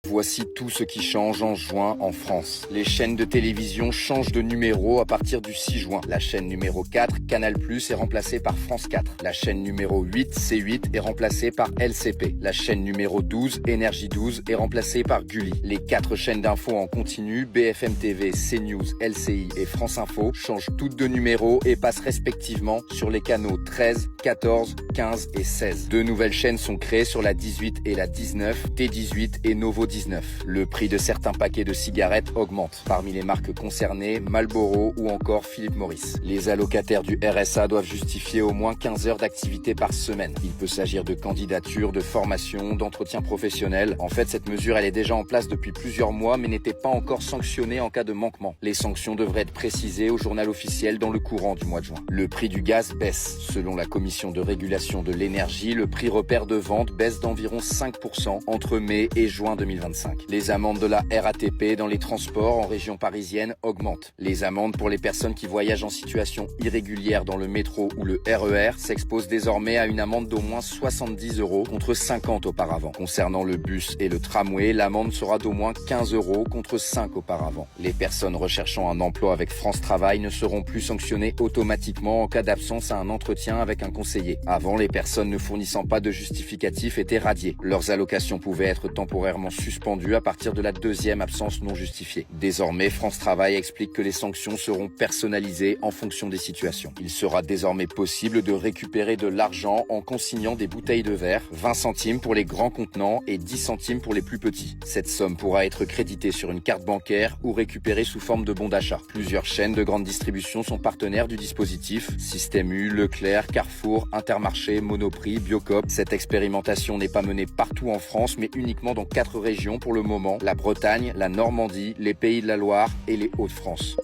Voici tout ce qui change en juin en France. Les chaînes de télévision changent de numéro à partir du 6 juin. La chaîne numéro 4, Canal+, est remplacée par France 4. La chaîne numéro 8, C8, est remplacée par LCP. La chaîne numéro 12, Énergie 12, est remplacée par Gulli. Les 4 chaînes d'infos en continu, BFM TV, CNews, LCI et France Info, changent toutes de numéro et passent respectivement sur les canaux 13, 14, 15 et 16. 2 nouvelles chaînes sont créées sur la 18 et la 19, T18 et Novo 19. Le prix de certains paquets de cigarettes augmente. Parmi les marques concernées, Marlboro ou encore Philip Morris. Les allocataires du RSA doivent justifier au moins 15 heures d'activité par semaine. Il peut s'agir de candidatures, de formations, d'entretiens professionnels. En fait, cette mesure, elle est déjà en place depuis plusieurs mois, mais n'était pas encore sanctionnée en cas de manquement. Les sanctions devraient être précisées au journal officiel dans le courant du mois de juin. Le prix du gaz baisse. Selon la Commission de régulation de l'énergie, le prix repère de vente baisse d'environ 5% entre mai et juin 2025. Les amendes de la RATP dans les transports en région parisienne augmentent. Les amendes pour les personnes qui voyagent en situation irrégulière dans le métro ou le RER s'exposent désormais à une amende d'au moins 70 € contre 50 auparavant. Concernant le bus et le tramway, l'amende sera d'au moins 15 € contre 5 auparavant. Les personnes recherchant un emploi avec France Travail ne seront plus sanctionnées automatiquement en cas d'absence à un entretien avec un conseiller. Avant, les personnes ne fournissant pas de justificatif étaient radiées. Leurs allocations pouvaient être temporairement suspendues à partir de la 2e absence non justifiée. Désormais, France Travail explique que les sanctions seront personnalisées en fonction des situations. Il sera désormais possible de récupérer de l'argent en consignant des bouteilles de verre, 20 centimes pour les grands contenants et 10 centimes pour les plus petits. Cette somme pourra être créditée sur une carte bancaire ou récupérée sous forme de bon d'achat. Plusieurs chaînes de grande distribution sont partenaires du dispositif. Système U, Leclerc, Carrefour, Intermarché, Monoprix, Biocoop. Cette expérimentation n'est pas menée partout en France, mais uniquement dans 4 régions pour le moment: la Bretagne, la Normandie, les Pays de la Loire et les Hauts-de-France.